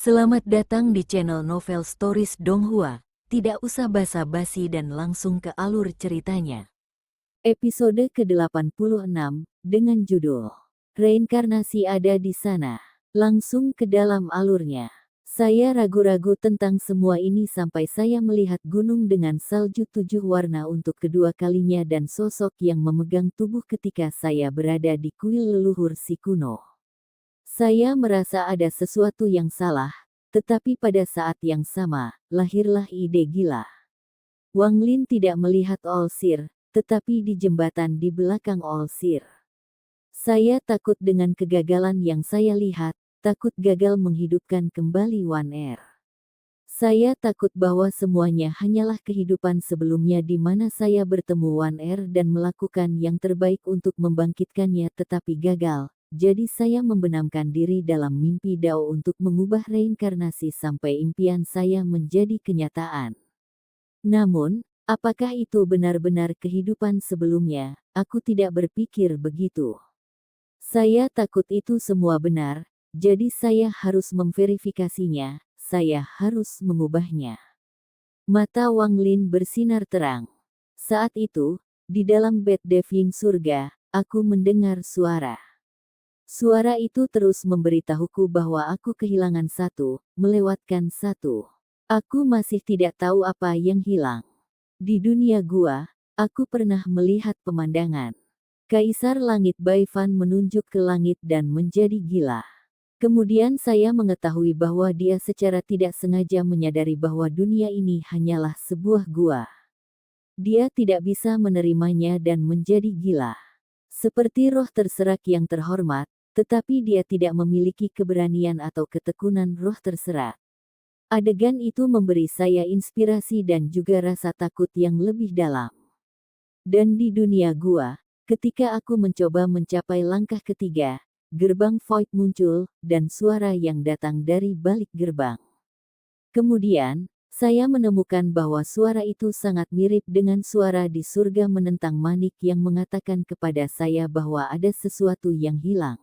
Selamat datang di channel Novel Stories Donghua. Tidak usah basa-basi dan langsung ke alur ceritanya. Episode ke-86 dengan judul Reinkarnasi Ada di Sana. Langsung ke dalam alurnya. Saya ragu-ragu tentang semua ini sampai saya melihat gunung dengan salju 7 warna untuk kedua kalinya dan sosok yang memegang tubuh ketika saya berada di kuil leluhur si kuno. Saya merasa ada sesuatu yang salah, tetapi pada saat yang sama, lahirlah ide gila. Wang Lin tidak melihat Olsir, tetapi di jembatan di belakang Olsir. Saya takut dengan kegagalan yang saya lihat, takut gagal menghidupkan kembali Wan Er. Saya takut bahwa semuanya hanyalah kehidupan sebelumnya di mana saya bertemu Wan Er dan melakukan yang terbaik untuk membangkitkannya tetapi gagal. Jadi saya membenamkan diri dalam mimpi Dao untuk mengubah reinkarnasi sampai impian saya menjadi kenyataan. Namun, apakah itu benar-benar kehidupan sebelumnya? Aku tidak berpikir begitu. Saya takut itu semua benar, jadi saya harus memverifikasinya, saya harus mengubahnya. Mata Wang Lin bersinar terang. Saat itu, di dalam bed Deving surga, aku mendengar suara. Suara itu terus memberitahuku bahwa aku kehilangan satu, melewatkan satu. Aku masih tidak tahu apa yang hilang. Di dunia gua, aku pernah melihat pemandangan. Kaisar Langit Baifan menunjuk ke langit dan menjadi gila. Kemudian saya mengetahui bahwa dia secara tidak sengaja menyadari bahwa dunia ini hanyalah sebuah gua. Dia tidak bisa menerimanya dan menjadi gila. Seperti roh terserak yang terhormat, tetapi dia tidak memiliki keberanian atau ketekunan roh terserak. Adegan itu memberi saya inspirasi dan juga rasa takut yang lebih dalam. Dan di dunia gua, ketika aku mencoba mencapai langkah ketiga, gerbang void muncul, dan suara yang datang dari balik gerbang. Kemudian, saya menemukan bahwa suara itu sangat mirip dengan suara di surga menentang manik yang mengatakan kepada saya bahwa ada sesuatu yang hilang.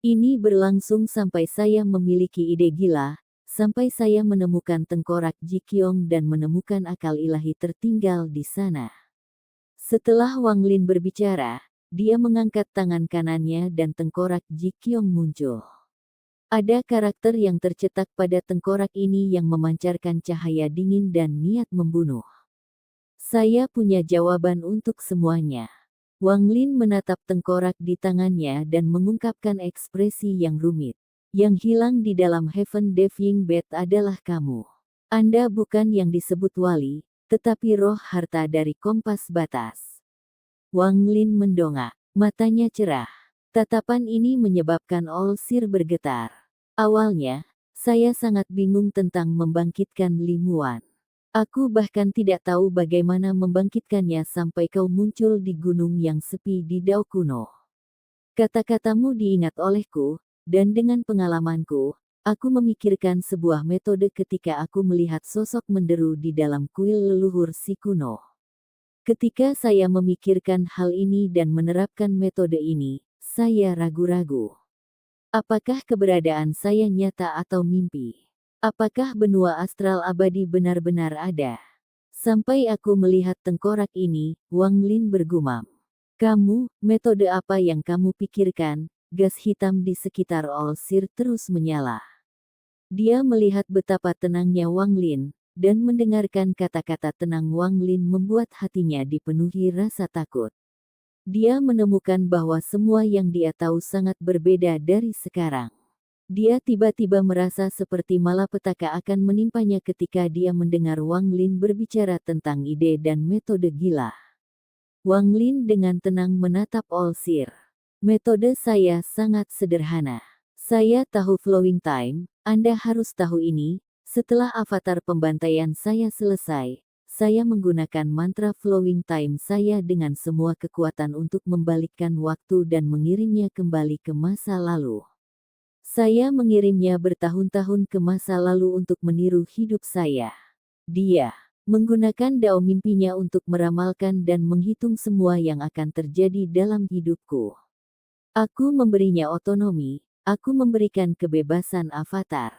Ini berlangsung sampai saya memiliki ide gila, sampai saya menemukan tengkorak Jikyong dan menemukan akal ilahi tertinggal di sana. Setelah Wang Lin berbicara, dia mengangkat tangan kanannya dan tengkorak Jikyong muncul. Ada karakter yang tercetak pada tengkorak ini yang memancarkan cahaya dingin dan niat membunuh. Saya punya jawaban untuk semuanya. Wang Lin menatap tengkorak di tangannya dan mengungkapkan ekspresi yang rumit. Yang hilang di dalam Heaven Deving Bed adalah kamu. Anda bukan yang disebut wali, tetapi roh harta dari kompas batas. Wang Lin mendongak, matanya cerah. Tatapan ini menyebabkan Olsir bergetar. Awalnya, saya sangat bingung tentang membangkitkan Limuan. Aku bahkan tidak tahu bagaimana membangkitkannya sampai kau muncul di gunung yang sepi di Dao kuno. Kata-katamu diingat olehku, dan dengan pengalamanku, aku memikirkan sebuah metode ketika aku melihat sosok menderu di dalam kuil leluhur si kuno. Ketika saya memikirkan hal ini dan menerapkan metode ini, saya ragu-ragu. Apakah keberadaan saya nyata atau mimpi? Apakah benua astral abadi benar-benar ada? Sampai aku melihat tengkorak ini, Wang Lin bergumam. Kamu, metode apa yang kamu pikirkan? Gas hitam di sekitar Olsir terus menyala. Dia melihat betapa tenangnya Wang Lin, dan mendengarkan kata-kata tenang Wang Lin membuat hatinya dipenuhi rasa takut. Dia menemukan bahwa semua yang dia tahu sangat berbeda dari sekarang. Dia tiba-tiba merasa seperti malapetaka akan menimpanya ketika dia mendengar Wang Lin berbicara tentang ide dan metode gila. Wang Lin dengan tenang menatap Olsir. Metode saya sangat sederhana. Saya tahu flowing time, Anda harus tahu ini. Setelah avatar pembantaian saya selesai, saya menggunakan mantra flowing time saya dengan semua kekuatan untuk membalikkan waktu dan mengirimnya kembali ke masa lalu. Saya mengirimnya bertahun-tahun ke masa lalu untuk meniru hidup saya. Dia menggunakan dao mimpinya untuk meramalkan dan menghitung semua yang akan terjadi dalam hidupku. Aku memberinya otonomi, aku memberikan kebebasan avatar.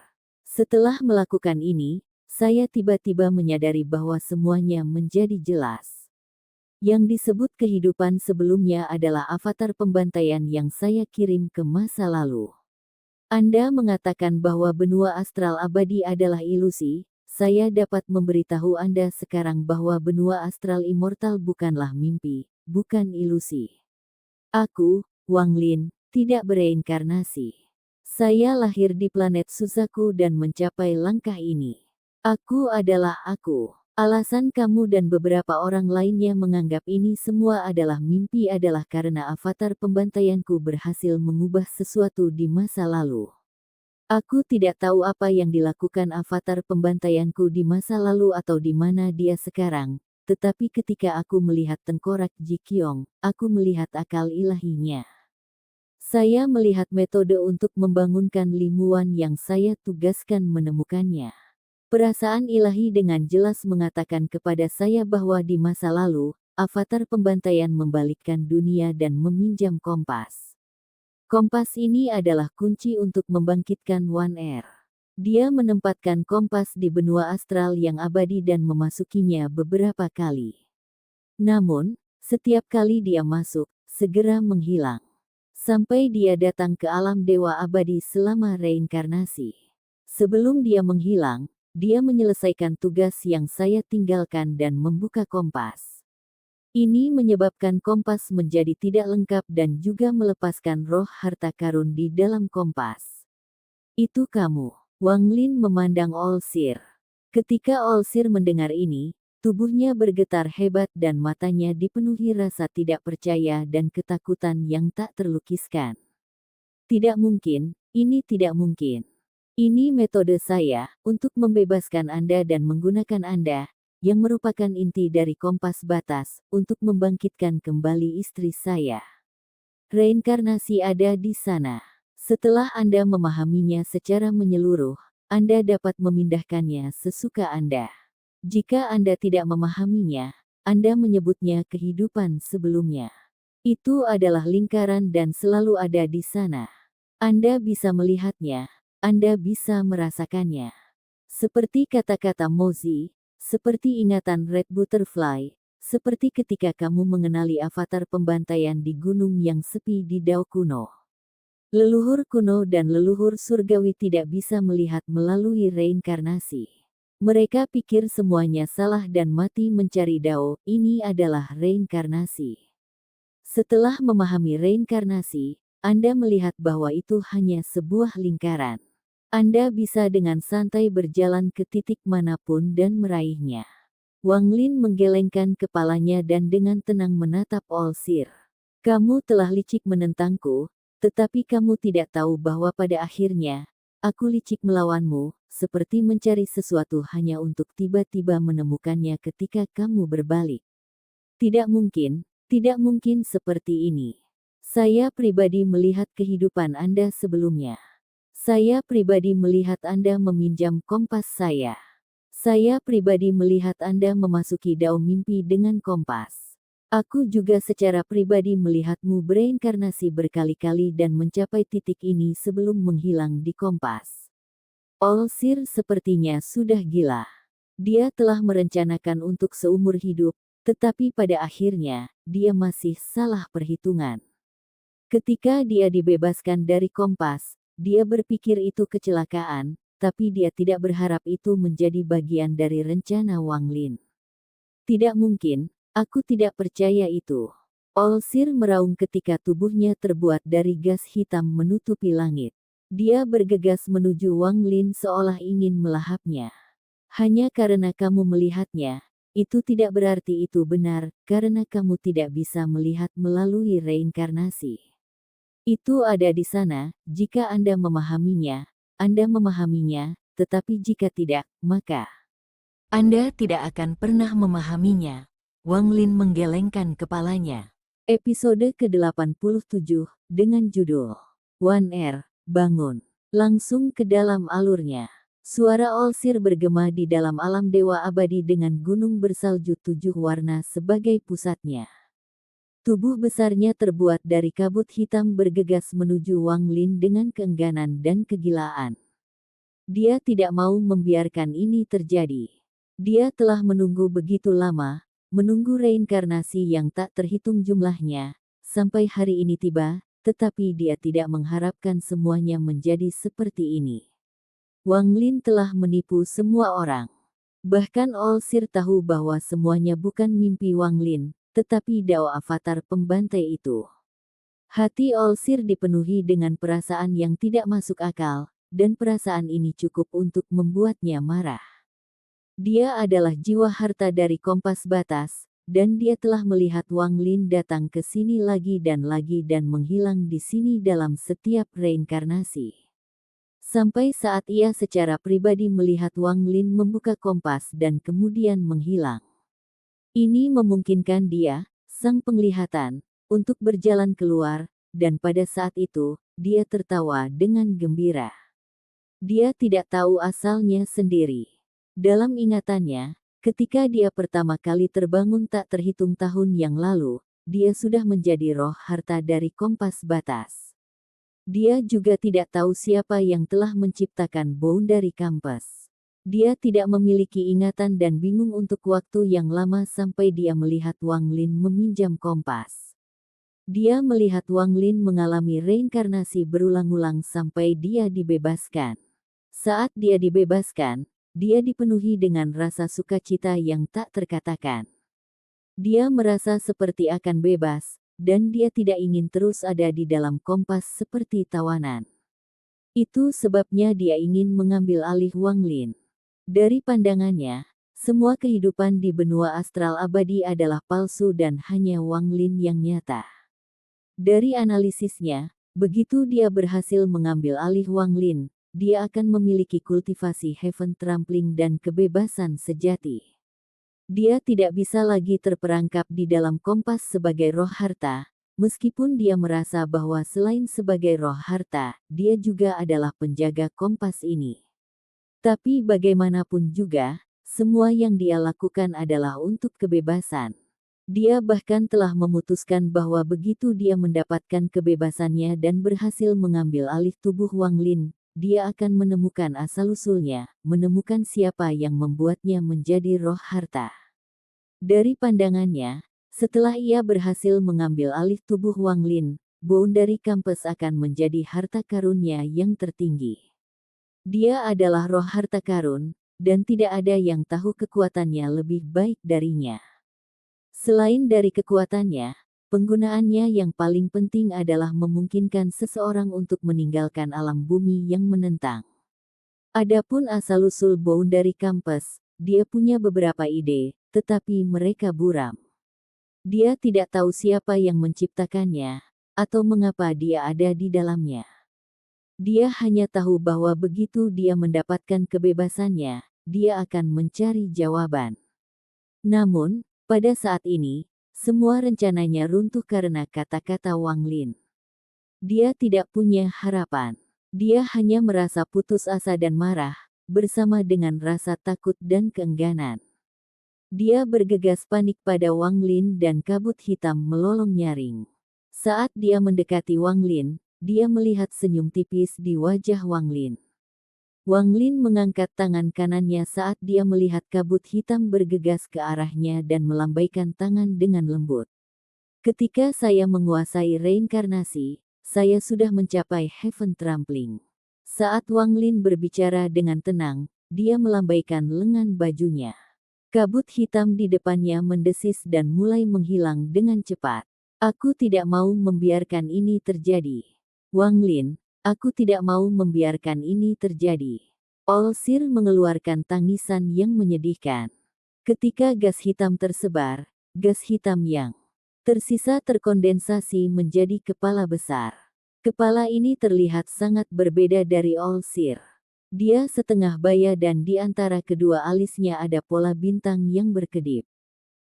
Setelah melakukan ini, saya tiba-tiba menyadari bahwa semuanya menjadi jelas. Yang disebut kehidupan sebelumnya adalah avatar pembantaian yang saya kirim ke masa lalu. Anda mengatakan bahwa benua astral abadi adalah ilusi. Saya dapat memberitahu Anda sekarang bahwa benua astral immortal bukanlah mimpi, bukan ilusi. Aku, Wang Lin, tidak bereinkarnasi. Saya lahir di planet Suzaku dan mencapai langkah ini. Aku adalah aku. Alasan kamu dan beberapa orang lainnya menganggap ini semua adalah mimpi adalah karena avatar pembantaianku berhasil mengubah sesuatu di masa lalu. Aku tidak tahu apa yang dilakukan avatar pembantaianku di masa lalu atau di mana dia sekarang, tetapi ketika aku melihat tengkorak Ji Qiong, aku melihat akal ilahinya. Saya melihat metode untuk membangunkan limuan yang saya tugaskan menemukannya. Perasaan ilahi dengan jelas mengatakan kepada saya bahwa di masa lalu, avatar pembantaian membalikkan dunia dan meminjam kompas. Kompas ini adalah kunci untuk membangkitkan One Air. Dia menempatkan kompas di benua astral yang abadi dan memasukinya beberapa kali. Namun, setiap kali dia masuk, segera menghilang. Sampai dia datang ke alam dewa abadi selama reinkarnasi. Sebelum dia menghilang, dia menyelesaikan tugas yang saya tinggalkan dan membuka kompas. Ini menyebabkan kompas menjadi tidak lengkap dan juga melepaskan roh harta karun di dalam kompas. Itu kamu. Wang Lin memandang Olsir. Ketika Olsir mendengar ini, tubuhnya bergetar hebat dan matanya dipenuhi rasa tidak percaya dan ketakutan yang tak terlukiskan. Tidak mungkin, ini tidak mungkin. Ini metode saya untuk membebaskan Anda dan menggunakan Anda, yang merupakan inti dari kompas batas, untuk membangkitkan kembali istri saya. Reinkarnasi ada di sana. Setelah Anda memahaminya secara menyeluruh, Anda dapat memindahkannya sesuka Anda. Jika Anda tidak memahaminya, Anda menyebutnya kehidupan sebelumnya. Itu adalah lingkaran dan selalu ada di sana. Anda bisa melihatnya. Anda bisa merasakannya. Seperti kata-kata Mozi, seperti ingatan Red Butterfly, seperti ketika kamu mengenali avatar pembantaian di gunung yang sepi di Dao kuno. Leluhur kuno dan leluhur surgawi tidak bisa melihat melalui reinkarnasi. Mereka pikir semuanya salah dan mati mencari Dao, ini adalah reinkarnasi. Setelah memahami reinkarnasi, Anda melihat bahwa itu hanya sebuah lingkaran. Anda bisa dengan santai berjalan ke titik manapun dan meraihnya. Wang Lin menggelengkan kepalanya dan dengan tenang menatap Olsir. Kamu telah licik menentangku, tetapi kamu tidak tahu bahwa pada akhirnya, aku licik melawanmu, seperti mencari sesuatu hanya untuk tiba-tiba menemukannya ketika kamu berbalik. Tidak mungkin seperti ini. Saya pribadi melihat kehidupan Anda sebelumnya. Saya pribadi melihat Anda meminjam kompas saya. Saya pribadi melihat Anda memasuki dao mimpi dengan kompas. Aku juga secara pribadi melihatmu bereinkarnasi berkali-kali dan mencapai titik ini sebelum menghilang di kompas. Olsir sepertinya sudah gila. Dia telah merencanakan untuk seumur hidup, tetapi pada akhirnya, dia masih salah perhitungan. Ketika dia dibebaskan dari kompas, dia berpikir itu kecelakaan, tapi dia tidak berharap itu menjadi bagian dari rencana Wang Lin. Tidak mungkin, aku tidak percaya itu. Olsir meraung ketika tubuhnya terbuat dari gas hitam menutupi langit. Dia bergegas menuju Wang Lin seolah ingin melahapnya. Hanya karena kamu melihatnya, itu tidak berarti itu benar, karena kamu tidak bisa melihat melalui reinkarnasi. Itu ada di sana, jika Anda memahaminya, tetapi jika tidak, maka Anda tidak akan pernah memahaminya. Wang Lin menggelengkan kepalanya. Episode ke-87, dengan judul One Air, bangun. Langsung ke dalam alurnya. Suara Olsir bergema di dalam alam dewa abadi dengan gunung bersalju 7 warna sebagai pusatnya. Tubuh besarnya terbuat dari kabut hitam bergegas menuju Wang Lin dengan keengganan dan kegilaan. Dia tidak mau membiarkan ini terjadi. Dia telah menunggu begitu lama, menunggu reinkarnasi yang tak terhitung jumlahnya, sampai hari ini tiba, tetapi dia tidak mengharapkan semuanya menjadi seperti ini. Wang Lin telah menipu semua orang. Bahkan Olsir tahu bahwa semuanya bukan mimpi Wang Lin, tetapi Dao Avatar pembantai itu. Hati Olsir dipenuhi dengan perasaan yang tidak masuk akal, dan perasaan ini cukup untuk membuatnya marah. Dia adalah jiwa harta dari Kompas Batas, dan dia telah melihat Wang Lin datang ke sini lagi dan menghilang di sini dalam setiap reinkarnasi. Sampai saat ia secara pribadi melihat Wang Lin membuka kompas dan kemudian menghilang. Ini memungkinkan dia, sang penglihatan, untuk berjalan keluar, dan pada saat itu, dia tertawa dengan gembira. Dia tidak tahu asalnya sendiri. Dalam ingatannya, ketika dia pertama kali terbangun tak terhitung tahun yang lalu, dia sudah menjadi roh harta dari Kompas Batas. Dia juga tidak tahu siapa yang telah menciptakan Boundary Compass. Dia tidak memiliki ingatan dan bingung untuk waktu yang lama sampai dia melihat Wang Lin meminjam kompas. Dia melihat Wang Lin mengalami reinkarnasi berulang-ulang sampai dia dibebaskan. Saat dia dibebaskan, dia dipenuhi dengan rasa sukacita yang tak terkatakan. Dia merasa seperti akan bebas, dan dia tidak ingin terus ada di dalam kompas seperti tawanan. Itu sebabnya dia ingin mengambil alih Wang Lin. Dari pandangannya, semua kehidupan di benua astral abadi adalah palsu dan hanya Wang Lin yang nyata. Dari analisisnya, begitu dia berhasil mengambil alih Wang Lin, dia akan memiliki kultivasi heaven trampling dan kebebasan sejati. Dia tidak bisa lagi terperangkap di dalam kompas sebagai roh harta, meskipun dia merasa bahwa selain sebagai roh harta, dia juga adalah penjaga kompas ini. Tapi bagaimanapun juga, semua yang dia lakukan adalah untuk kebebasan. Dia bahkan telah memutuskan bahwa begitu dia mendapatkan kebebasannya dan berhasil mengambil alih tubuh Wang Lin, dia akan menemukan asal-usulnya, menemukan siapa yang membuatnya menjadi roh harta. Dari pandangannya, setelah ia berhasil mengambil alih tubuh Wang Lin, Boundary Compass akan menjadi harta karunnya yang tertinggi. Dia adalah roh harta karun, dan tidak ada yang tahu kekuatannya lebih baik darinya. Selain dari kekuatannya, penggunaannya yang paling penting adalah memungkinkan seseorang untuk meninggalkan alam bumi yang menentang. Adapun asal-usul Boundary Compass, dia punya beberapa ide, tetapi mereka buram. Dia tidak tahu siapa yang menciptakannya, atau mengapa dia ada di dalamnya. Dia hanya tahu bahwa begitu dia mendapatkan kebebasannya, dia akan mencari jawaban. Namun, pada saat ini, semua rencananya runtuh karena kata-kata Wang Lin. Dia tidak punya harapan. Dia hanya merasa putus asa dan marah, bersama dengan rasa takut dan keengganan. Dia bergegas panik pada Wang Lin dan kabut hitam melolong nyaring. Saat dia mendekati Wang Lin, dia melihat senyum tipis di wajah Wang Lin. Wang Lin mengangkat tangan kanannya saat dia melihat kabut hitam bergegas ke arahnya dan melambaikan tangan dengan lembut. Ketika saya menguasai reinkarnasi, saya sudah mencapai heaven trampling. Saat Wang Lin berbicara dengan tenang, dia melambaikan lengan bajunya. Kabut hitam di depannya mendesis dan mulai menghilang dengan cepat. Aku tidak mau membiarkan ini terjadi. Wang Lin, aku tidak mau membiarkan ini terjadi. Olsir mengeluarkan tangisan yang menyedihkan. Ketika gas hitam tersebar, gas hitam yang tersisa terkondensasi menjadi kepala besar. Kepala ini terlihat sangat berbeda dari Olsir. Dia setengah baya dan di antara kedua alisnya ada pola bintang yang berkedip.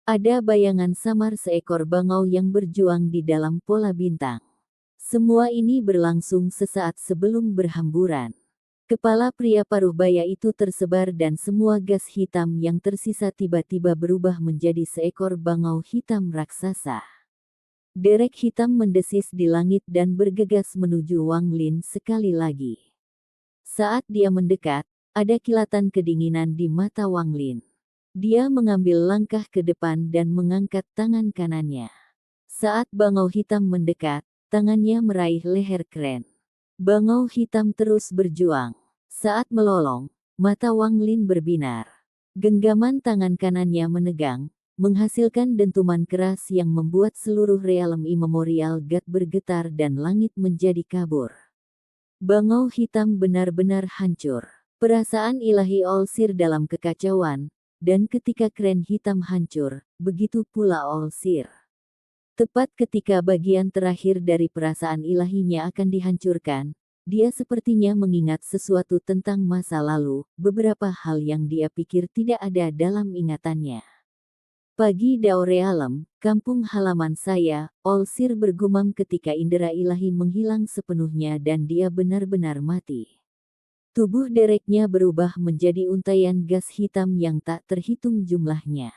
Ada bayangan samar seekor bangau yang berjuang di dalam pola bintang. Semua ini berlangsung sesaat sebelum berhamburan. Kepala pria paruh baya itu tersebar dan semua gas hitam yang tersisa tiba-tiba berubah menjadi seekor bangau hitam raksasa. Derek hitam mendesis di langit dan bergegas menuju Wang Lin sekali lagi. Saat dia mendekat, ada kilatan kedinginan di mata Wang Lin. Dia mengambil langkah ke depan dan mengangkat tangan kanannya. Saat bangau hitam mendekat, tangannya meraih leher keren. Bangau hitam terus berjuang. Saat melolong, mata Wang Lin berbinar. Genggaman tangan kanannya menegang, menghasilkan dentuman keras yang membuat seluruh realem immemorial God bergetar dan langit menjadi kabur. Bangau hitam benar-benar hancur. Perasaan ilahi Olsir dalam kekacauan, dan ketika kren hitam hancur, begitu pula Olsir. Tepat ketika bagian terakhir dari perasaan ilahinya akan dihancurkan, dia sepertinya mengingat sesuatu tentang masa lalu, beberapa hal yang dia pikir tidak ada dalam ingatannya. Pagi Dao Realem, kampung halaman saya, Olsir bergumam ketika indera ilahi menghilang sepenuhnya dan dia benar-benar mati. Tubuh dereknya berubah menjadi untaian gas hitam yang tak terhitung jumlahnya.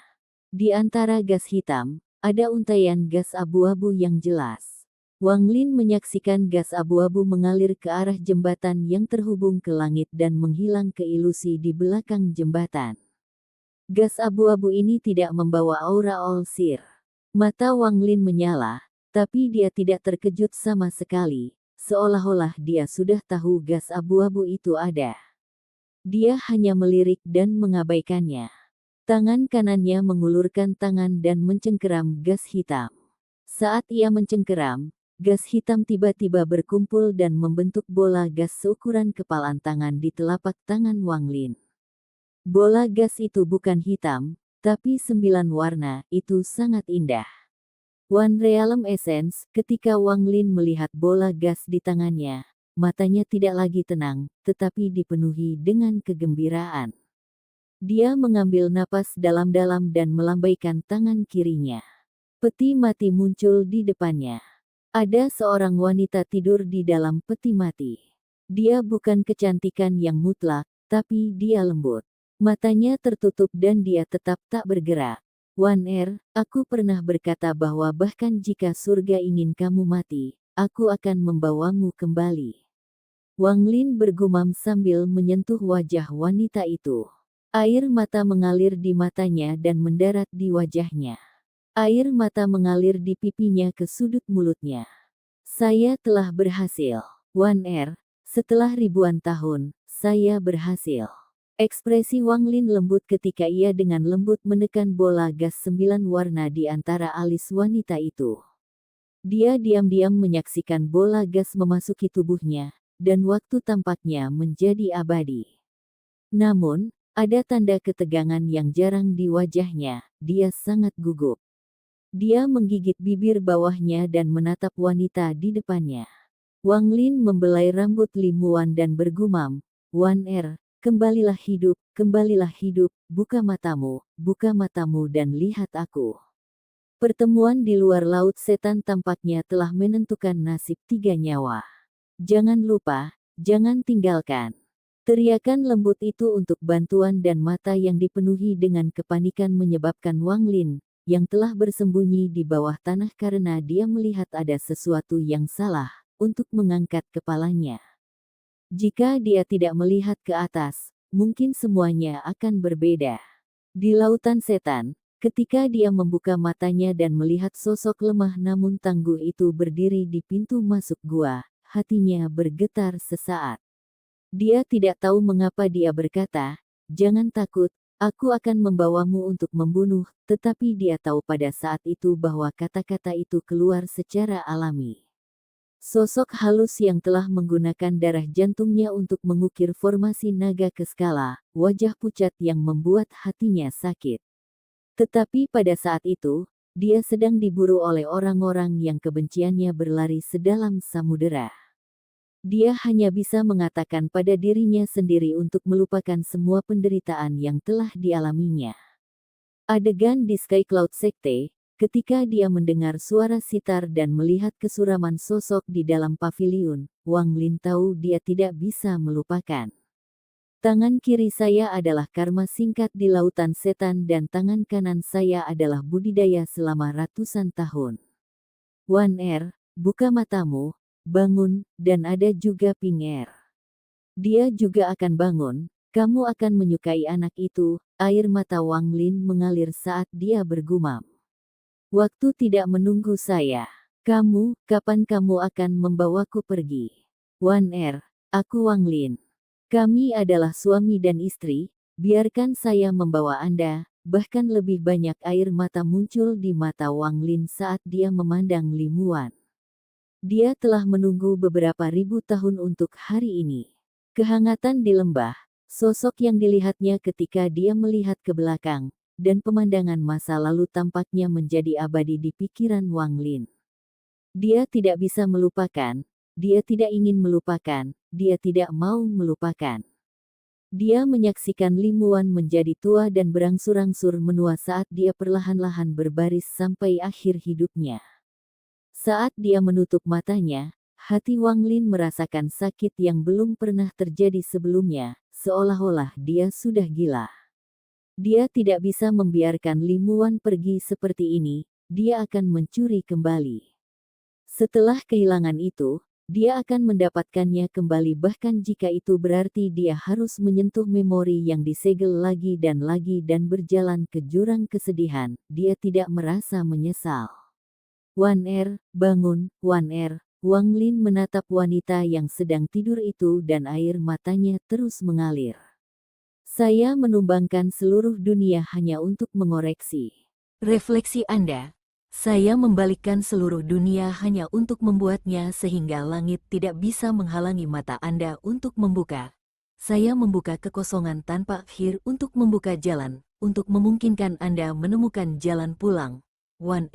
Di antara gas hitam, ada untaian gas abu-abu yang jelas. Wang Lin menyaksikan gas abu-abu mengalir ke arah jembatan yang terhubung ke langit dan menghilang ke ilusi di belakang jembatan. Gas abu-abu ini tidak membawa aura Olsir. Mata Wang Lin menyala, tapi dia tidak terkejut sama sekali, seolah-olah dia sudah tahu gas abu-abu itu ada. Dia hanya melirik dan mengabaikannya. Tangan kanannya mengulurkan tangan dan mencengkeram gas hitam. Saat ia mencengkeram, gas hitam tiba-tiba berkumpul dan membentuk bola gas seukuran kepalan tangan di telapak tangan Wang Lin. Bola gas itu bukan hitam, tapi 9 warna, itu sangat indah. One Realm Essence, ketika Wang Lin melihat bola gas di tangannya, matanya tidak lagi tenang, tetapi dipenuhi dengan kegembiraan. Dia mengambil napas dalam-dalam dan melambaikan tangan kirinya. Peti mati muncul di depannya. Ada seorang wanita tidur di dalam peti mati. Dia bukan kecantikan yang mutlak, tapi dia lembut. Matanya tertutup dan dia tetap tak bergerak. Wan aku pernah berkata bahwa bahkan jika surga ingin kamu mati, aku akan membawamu kembali. Wang Lin bergumam sambil menyentuh wajah wanita itu. Air mata mengalir di matanya dan mendarat di wajahnya. Air mata mengalir di pipinya ke sudut mulutnya. Saya telah berhasil. Wan setelah ribuan tahun, saya berhasil. Ekspresi Wang Lin lembut ketika ia dengan lembut menekan bola gas 9 warna di antara alis wanita itu. Dia diam-diam menyaksikan bola gas memasuki tubuhnya, dan waktu tampaknya menjadi abadi. Namun, ada tanda ketegangan yang jarang di wajahnya, dia sangat gugup. Dia menggigit bibir bawahnya dan menatap wanita di depannya. Wang Lin membelai rambut Lim Wan dan bergumam, Wan kembalilah hidup, buka matamu dan lihat aku. Pertemuan di luar laut setan tampaknya telah menentukan nasib 3 nyawa. Jangan lupa, jangan tinggalkan. Teriakan lembut itu untuk bantuan dan mata yang dipenuhi dengan kepanikan menyebabkan Wang Lin, yang telah bersembunyi di bawah tanah karena dia melihat ada sesuatu yang salah, untuk mengangkat kepalanya. Jika dia tidak melihat ke atas, mungkin semuanya akan berbeda. Di lautan setan, ketika dia membuka matanya dan melihat sosok lemah namun tangguh itu berdiri di pintu masuk gua, hatinya bergetar sesaat. Dia tidak tahu mengapa dia berkata, "Jangan takut, aku akan membawamu untuk membunuh," tetapi dia tahu pada saat itu bahwa kata-kata itu keluar secara alami. Sosok halus yang telah menggunakan darah jantungnya untuk mengukir formasi naga ke skala, wajah pucat yang membuat hatinya sakit. Tetapi pada saat itu, dia sedang diburu oleh orang-orang yang kebenciannya berlari sedalam samudera. Dia hanya bisa mengatakan pada dirinya sendiri untuk melupakan semua penderitaan yang telah dialaminya. Adegan di Sky Cloud Sekte, ketika dia mendengar suara sitar dan melihat kesuraman sosok di dalam paviliun, Wang Lin tahu dia tidak bisa melupakan. Tangan kiri saya adalah karma singkat di lautan setan dan tangan kanan saya adalah budidaya selama ratusan tahun. Wan buka matamu, bangun, dan ada juga Ping Dia juga akan bangun, kamu akan menyukai anak itu, air mata Wang Lin mengalir saat dia bergumam. Waktu tidak menunggu saya. Kapan kamu akan membawaku pergi? Wan aku Wang Lin. Kami adalah suami dan istri, biarkan saya membawa Anda. Bahkan lebih banyak air mata muncul di mata Wang Lin saat dia memandang Limuan. Dia telah menunggu beberapa ribu tahun untuk hari ini. Kehangatan di lembah, sosok yang dilihatnya ketika dia melihat ke belakang, dan pemandangan masa lalu tampaknya menjadi abadi di pikiran Wang Lin. Dia tidak bisa melupakan, dia tidak ingin melupakan, dia tidak mau melupakan. Dia menyaksikan Limuan menjadi tua dan berangsur-angsur menua saat dia perlahan-lahan berbaris sampai akhir hidupnya. Saat dia menutup matanya, hati Wang Lin merasakan sakit yang belum pernah terjadi sebelumnya, seolah-olah dia sudah gila. Dia tidak bisa membiarkan Limuan pergi seperti ini, dia akan mencuri kembali. Setelah kehilangan itu, dia akan mendapatkannya kembali bahkan jika itu berarti dia harus menyentuh memori yang disegel lagi dan berjalan ke jurang kesedihan, dia tidak merasa menyesal. Wan bangun, Wan Wang Lin menatap wanita yang sedang tidur itu dan air matanya terus mengalir. Saya menumbangkan seluruh dunia hanya untuk mengoreksi refleksi Anda. Saya membalikkan seluruh dunia hanya untuk membuatnya sehingga langit tidak bisa menghalangi mata Anda untuk membuka. Saya membuka kekosongan tanpa akhir untuk membuka jalan, untuk memungkinkan Anda menemukan jalan pulang. Wan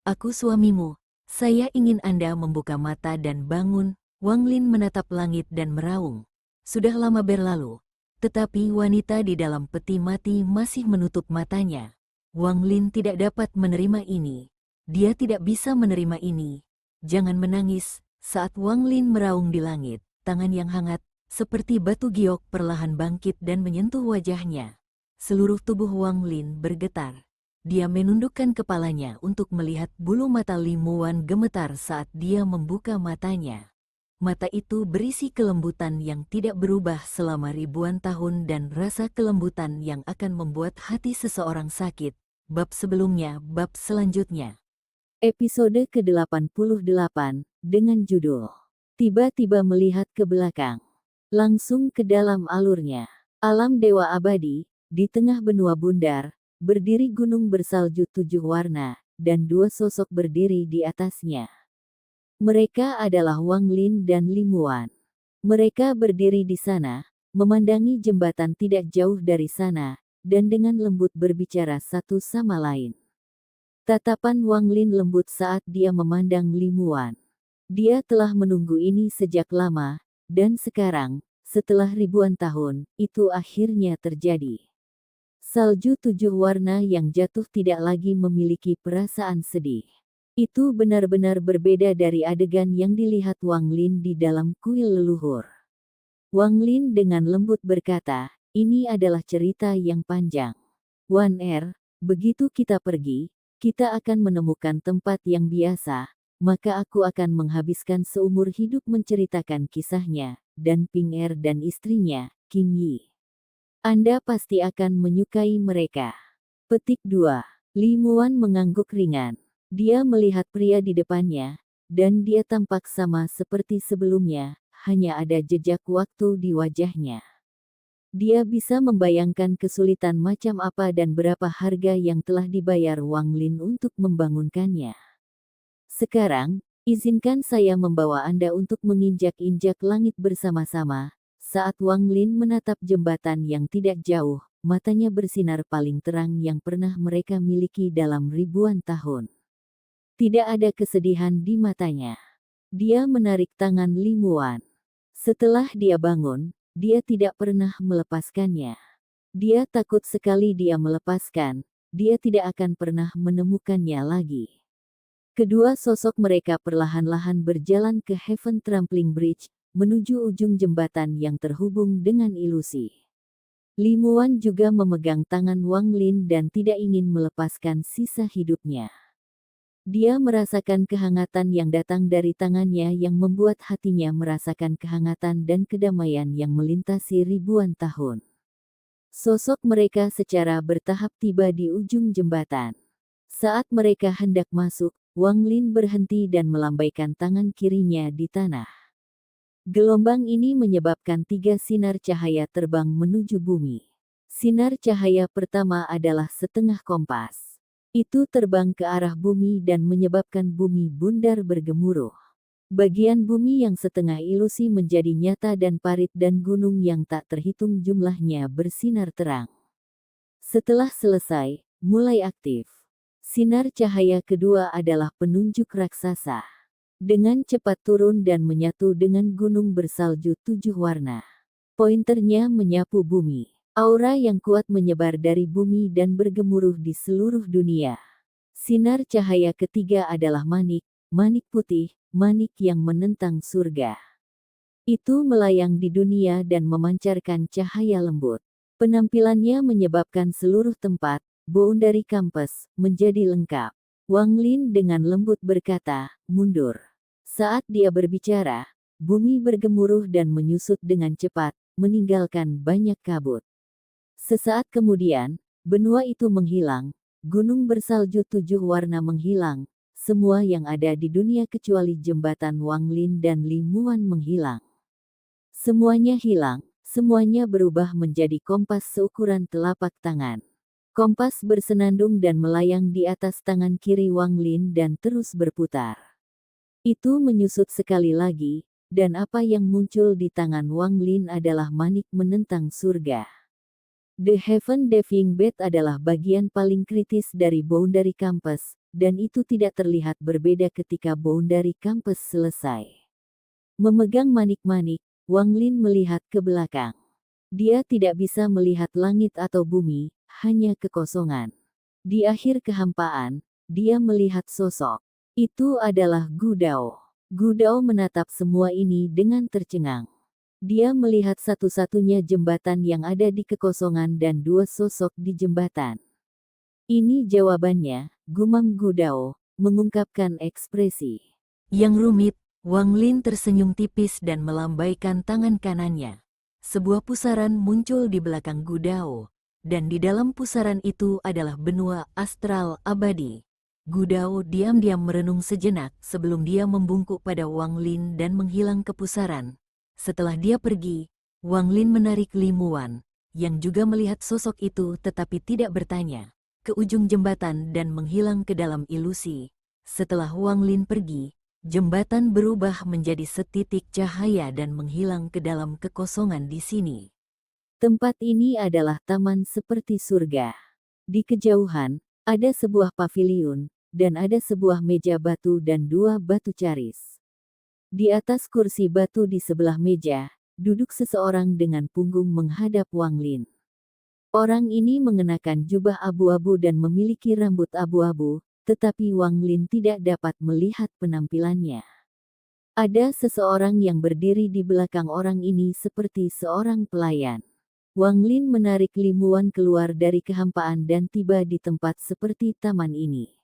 aku suamimu. Saya ingin Anda membuka mata dan bangun. Wang Lin menatap langit dan meraung. Sudah lama berlalu, tetapi wanita di dalam peti mati masih menutup matanya. Wang Lin tidak dapat menerima ini. Dia tidak bisa menerima ini. Jangan menangis. Saat Wang Lin meraung di langit, tangan yang hangat, seperti batu giok perlahan bangkit dan menyentuh wajahnya. Seluruh tubuh Wang Lin bergetar. Dia menundukkan kepalanya untuk melihat bulu mata Limuan gemetar saat dia membuka matanya. Mata itu berisi kelembutan yang tidak berubah selama ribuan tahun dan rasa kelembutan yang akan membuat hati seseorang sakit. Bab sebelumnya, bab selanjutnya. Episode ke-88, dengan judul Tiba-tiba melihat ke belakang. Langsung ke dalam alurnya. Alam dewa abadi, di tengah benua bundar, berdiri gunung bersalju 7 warna, dan 2 sosok berdiri di atasnya. Mereka adalah Wang Lin dan Limuan. Mereka berdiri di sana, memandangi jembatan tidak jauh dari sana, dan dengan lembut berbicara satu sama lain. Tatapan Wang Lin lembut saat dia memandang Limuan. Dia telah menunggu ini sejak lama, dan sekarang, setelah ribuan tahun, itu akhirnya terjadi. Salju 7 warna yang jatuh tidak lagi memiliki perasaan sedih. Itu benar-benar berbeda dari adegan yang dilihat Wang Lin di dalam kuil leluhur. Wang Lin dengan lembut berkata, ini adalah cerita yang panjang. Wan begitu kita pergi, kita akan menemukan tempat yang biasa, maka aku akan menghabiskan seumur hidup menceritakan kisahnya, dan Ping dan istrinya, King Yi. Anda pasti akan menyukai mereka. Petik 2. Limuan mengangguk ringan. Dia melihat pria di depannya, dan dia tampak sama seperti sebelumnya, hanya ada jejak waktu di wajahnya. Dia bisa membayangkan kesulitan macam apa dan berapa harga yang telah dibayar Wang Lin untuk membangunkannya. Sekarang, izinkan saya membawa Anda untuk menginjak-injak langit bersama-sama. Saat Wang Lin menatap jembatan yang tidak jauh, matanya bersinar paling terang yang pernah mereka miliki dalam ribuan tahun. Tidak ada kesedihan di matanya. Dia menarik tangan Limuan. Setelah dia bangun, dia tidak pernah melepaskannya. Dia takut sekali dia melepaskan, dia tidak akan pernah menemukannya lagi. Kedua sosok mereka perlahan-lahan berjalan ke Heaven Trampling Bridge, menuju ujung jembatan yang terhubung dengan ilusi. Limuan juga memegang tangan Wang Lin dan tidak ingin melepaskan sisa hidupnya. Dia merasakan kehangatan yang datang dari tangannya yang membuat hatinya merasakan kehangatan dan kedamaian yang melintasi ribuan tahun. Sosok mereka secara bertahap tiba di ujung jembatan. Saat mereka hendak masuk, Wang Lin berhenti dan melambaikan tangan kirinya di tanah. Gelombang ini menyebabkan 3 sinar cahaya terbang menuju bumi. Sinar cahaya pertama adalah setengah kompas. Itu terbang ke arah bumi dan menyebabkan bumi bundar bergemuruh. Bagian bumi yang setengah ilusi menjadi nyata dan parit dan gunung yang tak terhitung jumlahnya bersinar terang. Setelah selesai, mulai aktif. Sinar cahaya kedua adalah penunjuk raksasa. Dengan cepat turun dan menyatu dengan gunung bersalju 7 warna. Pointernya menyapu bumi. Aura yang kuat menyebar dari bumi dan bergemuruh di seluruh dunia. Sinar cahaya ketiga adalah manik, manik putih, manik yang menentang surga. Itu melayang di dunia dan memancarkan cahaya lembut. Penampilannya menyebabkan seluruh tempat, boundary campus, menjadi lengkap. Wang Lin dengan lembut berkata, mundur. Saat dia berbicara, bumi bergemuruh dan menyusut dengan cepat, meninggalkan banyak kabut. Sesaat kemudian, benua itu menghilang, gunung bersalju 7 warna menghilang, semua yang ada di dunia kecuali jembatan Wang Lin dan Li Muan menghilang. Semuanya hilang, semuanya berubah menjadi kompas seukuran telapak tangan. Kompas bersenandung dan melayang di atas tangan kiri Wang Lin dan terus berputar. Itu menyusut sekali lagi, dan apa yang muncul di tangan Wang Lin adalah manik menentang surga. The Heaven Defying Bed adalah bagian paling kritis dari boundary campus, dan itu tidak terlihat berbeda ketika boundary campus selesai. Memegang manik-manik, Wang Lin melihat ke belakang. Dia tidak bisa melihat langit atau bumi, hanya kekosongan. Di akhir kehampaan, dia melihat sosok. Itu adalah Gu Dao. Gu Dao menatap semua ini dengan tercengang. Dia melihat satu-satunya jembatan yang ada di kekosongan dan 2 sosok di jembatan. Ini jawabannya, gumam Gu Dao, mengungkapkan ekspresi. Yang rumit, Wang Lin tersenyum tipis dan melambaikan tangan kanannya. Sebuah pusaran muncul di belakang Gu Dao, dan di dalam pusaran itu adalah benua astral abadi. Gu Dao diam-diam merenung sejenak sebelum dia membungkuk pada Wang Lin dan menghilang ke pusaran. Setelah dia pergi, Wang Lin menarik Li Muan, yang juga melihat sosok itu tetapi tidak bertanya, ke ujung jembatan dan menghilang ke dalam ilusi. Setelah Wang Lin pergi, jembatan berubah menjadi setitik cahaya dan menghilang ke dalam kekosongan di sini. Tempat ini adalah taman seperti surga. Di kejauhan, ada sebuah paviliun, dan ada sebuah meja batu dan 2 batu caris. Di atas kursi batu di sebelah meja, duduk seseorang dengan punggung menghadap Wang Lin. Orang ini mengenakan jubah abu-abu dan memiliki rambut abu-abu, tetapi Wang Lin tidak dapat melihat penampilannya. Ada seseorang yang berdiri di belakang orang ini seperti seorang pelayan. Wang Lin menarik Li Muan keluar dari kehampaan dan tiba di tempat seperti taman ini.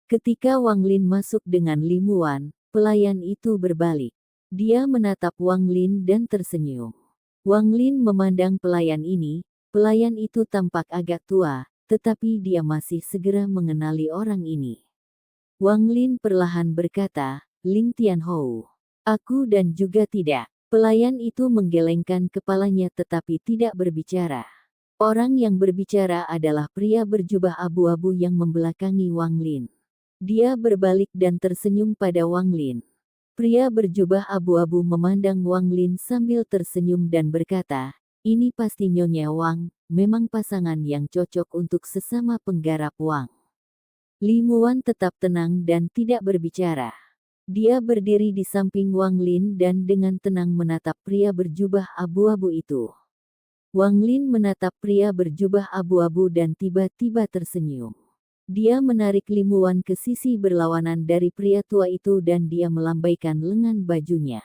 Ketika Wang Lin masuk dengan Li Muan, pelayan itu berbalik. Dia menatap Wang Lin dan tersenyum. Wang Lin memandang pelayan ini, pelayan itu tampak agak tua, tetapi dia masih segera mengenali orang ini. Wang Lin perlahan berkata, Ling Tianhou. Aku dan juga tidak. Pelayan itu menggelengkan kepalanya tetapi tidak berbicara. Orang yang berbicara adalah pria berjubah abu-abu yang membelakangi Wang Lin. Dia berbalik dan tersenyum pada Wang Lin. Pria berjubah abu-abu memandang Wang Lin sambil tersenyum dan berkata, ini pasti Nyonya Wang, memang pasangan yang cocok untuk sesama penggarap Wang. Li Muan tetap tenang dan tidak berbicara. Dia berdiri di samping Wang Lin dan dengan tenang menatap pria berjubah abu-abu itu. Wang Lin menatap pria berjubah abu-abu dan tiba-tiba tersenyum. Dia menarik Li Muan ke sisi berlawanan dari pria tua itu dan dia melambaikan lengan bajunya.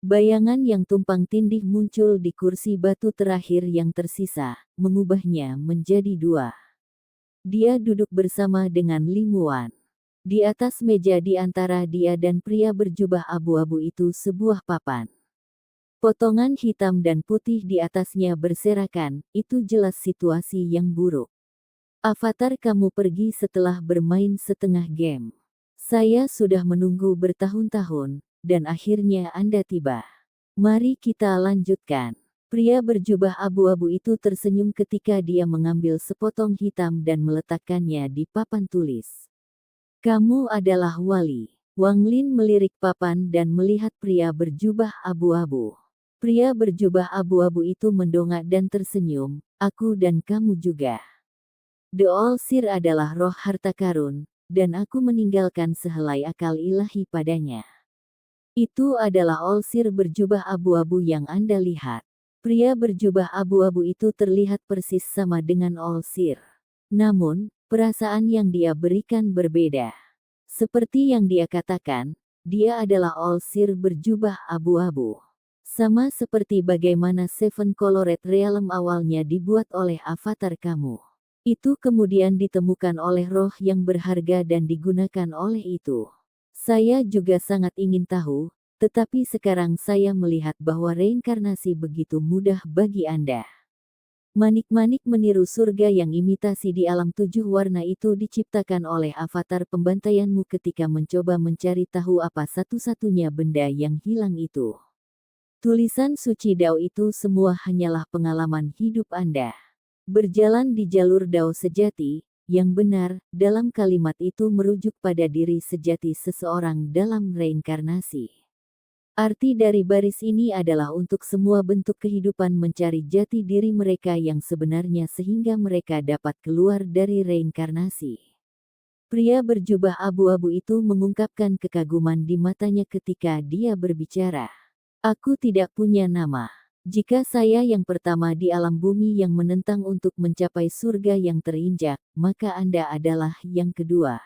Bayangan yang tumpang tindih muncul di kursi batu terakhir yang tersisa, mengubahnya menjadi 2. Dia duduk bersama dengan Li Muan. Di atas meja di antara dia dan pria berjubah abu-abu itu sebuah papan. Potongan hitam dan putih di atasnya berserakan, itu jelas situasi yang buruk. Avatar, kamu pergi setelah bermain setengah game. Saya sudah menunggu bertahun-tahun, dan akhirnya Anda tiba. Mari kita lanjutkan. Pria berjubah abu-abu itu tersenyum ketika dia mengambil sepotong hitam dan meletakkannya di papan tulis. Kamu adalah wali. Wang Lin melirik papan dan melihat pria berjubah abu-abu. Pria berjubah abu-abu itu mendongak dan tersenyum, aku dan kamu juga. The All-Seer adalah roh harta karun, dan aku meninggalkan sehelai akal ilahi padanya. Itu adalah All-Seer berjubah abu-abu yang Anda lihat. Pria berjubah abu-abu itu terlihat persis sama dengan All-Seer. Namun, perasaan yang dia berikan berbeda. Seperti yang dia katakan, dia adalah All-Seer berjubah abu-abu. Sama seperti bagaimana Seven Colored Realm awalnya dibuat oleh avatar kamu. Itu kemudian ditemukan oleh roh yang berharga dan digunakan oleh itu. Saya juga sangat ingin tahu, tetapi sekarang saya melihat bahwa reinkarnasi begitu mudah bagi Anda. Manik-manik meniru surga yang imitasi di alam 7 warna itu diciptakan oleh avatar pembantaianmu ketika mencoba mencari tahu apa satu-satunya benda yang hilang itu. Tulisan suci Dao itu semua hanyalah pengalaman hidup Anda. Berjalan di jalur Dao sejati, yang benar, dalam kalimat itu merujuk pada diri sejati seseorang dalam reinkarnasi. Arti dari baris ini adalah untuk semua bentuk kehidupan mencari jati diri mereka yang sebenarnya sehingga mereka dapat keluar dari reinkarnasi. Pria berjubah abu-abu itu mengungkapkan kekaguman di matanya ketika dia berbicara. Aku tidak punya nama. Jika saya yang pertama di alam bumi yang menentang untuk mencapai surga yang terinjak, maka Anda adalah yang kedua.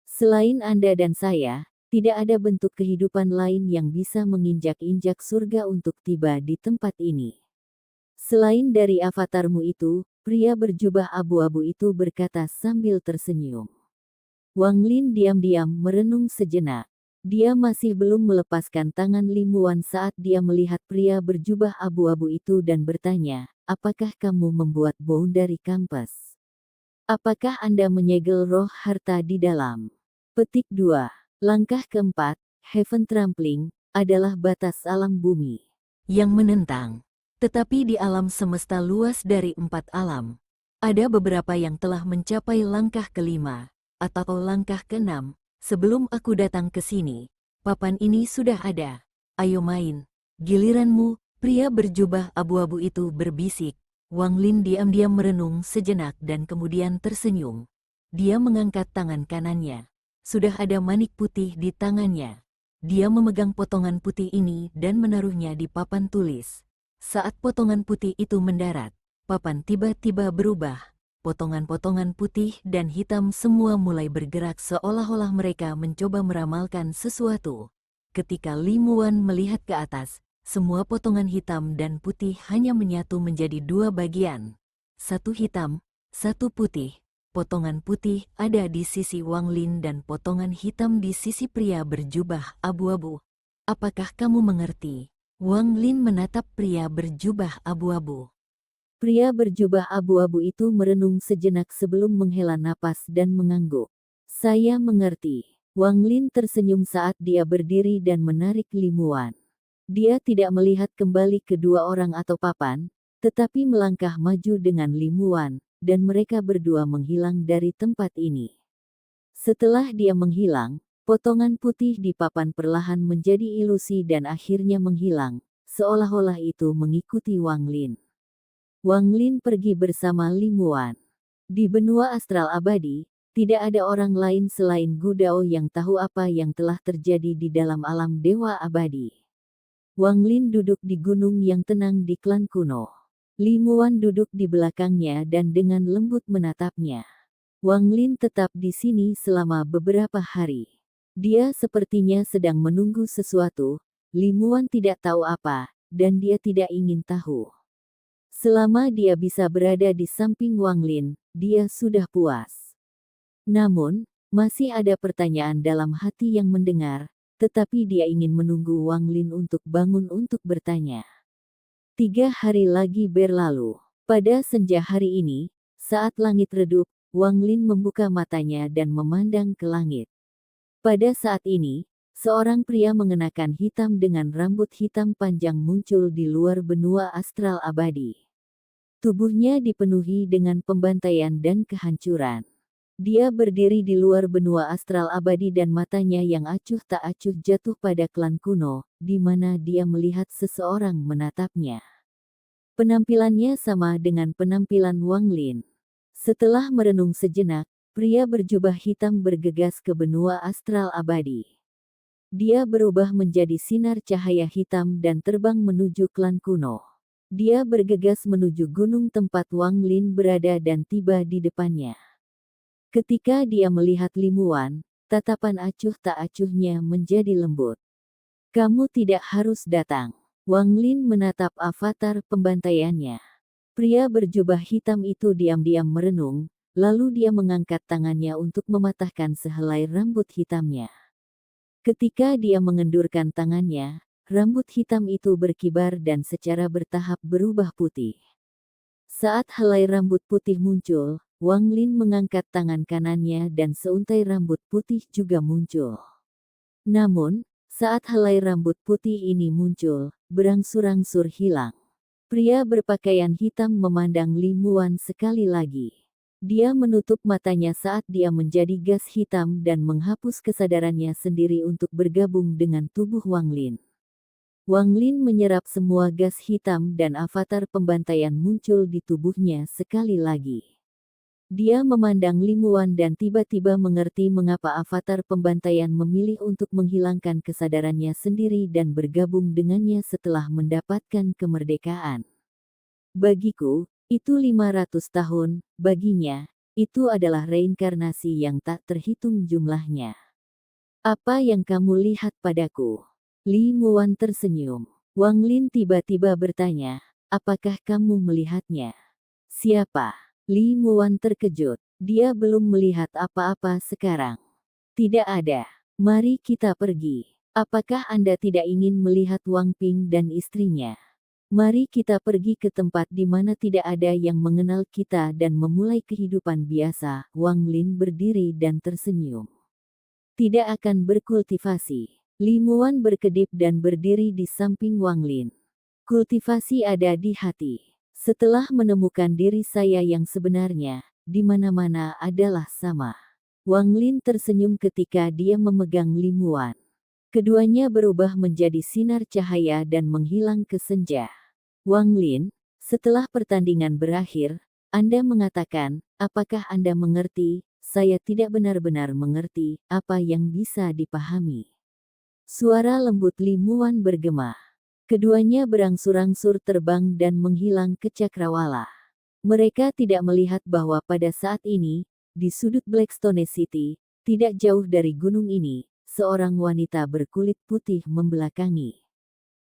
Selain Anda dan saya, tidak ada bentuk kehidupan lain yang bisa menginjak-injak surga untuk tiba di tempat ini. Selain dari avatarmu itu, pria berjubah abu-abu itu berkata sambil tersenyum. Wang Lin diam-diam merenung sejenak. Dia masih belum melepaskan tangan Limuan saat dia melihat pria berjubah abu-abu itu dan bertanya, apakah kamu membuat bom dari kampas? Apakah Anda menyegel roh harta di dalam? Petik 2. Langkah keempat, Heaven Trampling, adalah batas alam bumi yang menentang. Tetapi di alam semesta luas dari 4 alam, ada beberapa yang telah mencapai langkah kelima, atau langkah keenam. Sebelum aku datang ke sini, papan ini sudah ada. Ayo main. Giliranmu, pria berjubah abu-abu itu berbisik. Wang Lin diam-diam merenung sejenak dan kemudian tersenyum. Dia mengangkat tangan kanannya. Sudah ada manik putih di tangannya. Dia memegang potongan putih ini dan menaruhnya di papan tulis. Saat potongan putih itu mendarat, papan tiba-tiba berubah. Potongan-potongan putih dan hitam semua mulai bergerak seolah-olah mereka mencoba meramalkan sesuatu. Ketika Limuan melihat ke atas, semua potongan hitam dan putih hanya menyatu menjadi 2 bagian. Satu hitam, satu putih. Potongan putih ada di sisi Wang Lin dan potongan hitam di sisi pria berjubah abu-abu. Apakah kamu mengerti? Wang Lin menatap pria berjubah abu-abu. Pria berjubah abu-abu itu merenung sejenak sebelum menghela napas dan mengangguk. Saya mengerti. Wang Lin tersenyum saat dia berdiri dan menarik Limuan. Dia tidak melihat kembali kedua orang atau papan, tetapi melangkah maju dengan Limuan, dan mereka berdua menghilang dari tempat ini. Setelah dia menghilang, potongan putih di papan perlahan menjadi ilusi dan akhirnya menghilang, seolah-olah itu mengikuti Wang Lin. Wang Lin pergi bersama Limuan. Di benua astral abadi, tidak ada orang lain selain Gu Dao yang tahu apa yang telah terjadi di dalam alam dewa abadi. Wang Lin duduk di gunung yang tenang di klan kuno. Limuan duduk di belakangnya dan dengan lembut menatapnya. Wang Lin tetap di sini selama beberapa hari. Dia sepertinya sedang menunggu sesuatu. Limuan tidak tahu apa, dan dia tidak ingin tahu. Selama dia bisa berada di samping Wang Lin, dia sudah puas. Namun, Masih ada pertanyaan dalam hati yang mendengar, tetapi dia ingin menunggu Wang Lin untuk bangun untuk bertanya. 3 hari lagi berlalu. Pada senja hari ini, saat langit redup, Wang Lin membuka matanya dan memandang ke langit. Pada saat ini, seorang pria mengenakan hitam dengan rambut hitam panjang muncul di luar benua astral abadi. Tubuhnya dipenuhi dengan pembantaian dan kehancuran. Dia berdiri di luar benua astral abadi dan matanya yang acuh tak acuh jatuh pada klan kuno, di mana dia melihat seseorang menatapnya. Penampilannya sama dengan penampilan Wang Lin. Setelah merenung sejenak, pria berjubah hitam bergegas ke benua astral abadi. Dia berubah menjadi sinar cahaya hitam dan terbang menuju klan kuno. Dia bergegas menuju gunung tempat Wang Lin berada dan tiba di depannya. Ketika dia melihat Limuan, tatapan acuh tak acuhnya menjadi lembut. "Kamu tidak harus datang." Wang Lin menatap avatar pembantaiannya. Pria berjubah hitam itu diam-diam merenung, lalu dia mengangkat tangannya untuk mematahkan sehelai rambut hitamnya. Ketika dia mengendurkan tangannya, rambut hitam itu berkibar dan secara bertahap berubah putih. Saat helai rambut putih muncul, Wang Lin mengangkat tangan kanannya dan seuntai rambut putih juga muncul. Namun, saat helai rambut putih ini muncul, berangsur-angsur hilang. Pria berpakaian hitam memandang Limuan sekali lagi. Dia menutup matanya saat dia menjadi gas hitam dan menghapus kesadarannya sendiri untuk bergabung dengan tubuh Wang Lin. Wang Lin menyerap semua gas hitam dan avatar pembantaian muncul di tubuhnya sekali lagi. Dia memandang Limuan dan tiba-tiba mengerti mengapa avatar pembantaian memilih untuk menghilangkan kesadarannya sendiri dan bergabung dengannya setelah mendapatkan kemerdekaan. Bagiku, itu 500 tahun, baginya, itu adalah reinkarnasi yang tak terhitung jumlahnya. Apa yang kamu lihat padaku? Limuan tersenyum. Wang Lin tiba-tiba bertanya, apakah kamu melihatnya? Siapa? Limuan terkejut. Dia belum melihat apa-apa sekarang. Tidak ada. Mari kita pergi. Apakah Anda tidak ingin melihat Wang Ping dan istrinya? Mari kita pergi ke tempat di mana tidak ada yang mengenal kita dan memulai kehidupan biasa. Wang Lin berdiri dan tersenyum. Tidak akan berkultivasi. Limuan berkedip dan berdiri di samping Wang Lin. Kultivasi ada di hati. Setelah menemukan diri saya yang sebenarnya, di mana-mana adalah sama. Wang Lin tersenyum ketika dia memegang Limuan. Keduanya berubah menjadi sinar cahaya dan menghilang ke senja. Wang Lin, setelah pertandingan berakhir, Anda mengatakan, apakah Anda mengerti? Saya tidak benar-benar mengerti apa yang bisa dipahami. Suara lembut Limuan bergema. Keduanya berangsur-angsur terbang dan menghilang ke cakrawala. Mereka tidak melihat bahwa pada saat ini, di sudut Blackstone City, tidak jauh dari gunung ini, seorang wanita berkulit putih membelakangi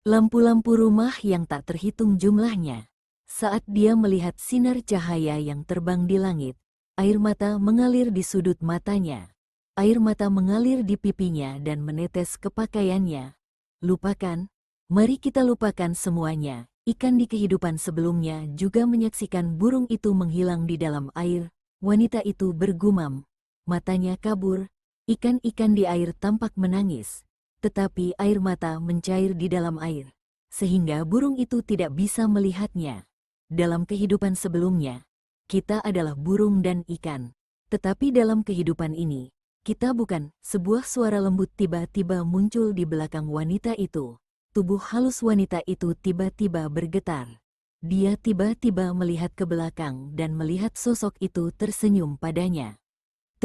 lampu-lampu rumah yang tak terhitung jumlahnya. Saat dia melihat sinar cahaya yang terbang di langit, air mata mengalir di sudut matanya. Air mata mengalir di pipinya dan menetes ke pakaiannya. Lupakan, mari kita lupakan semuanya. Ikan di kehidupan sebelumnya juga menyaksikan burung itu menghilang di dalam air. Wanita itu bergumam. Matanya kabur. Ikan-ikan di air tampak menangis. Tetapi air mata mencair di dalam air, sehingga burung itu tidak bisa melihatnya. Dalam kehidupan sebelumnya, kita adalah burung dan ikan. Tetapi dalam kehidupan ini, kita bukan. Sebuah suara lembut tiba-tiba muncul di belakang wanita itu. Tubuh halus wanita itu tiba-tiba bergetar. Dia tiba-tiba melihat ke belakang dan melihat sosok itu tersenyum padanya.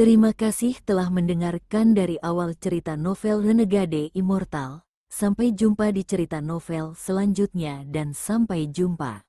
Terima kasih telah mendengarkan dari awal cerita novel Renegade Immortal. Sampai jumpa di cerita novel selanjutnya dan sampai jumpa.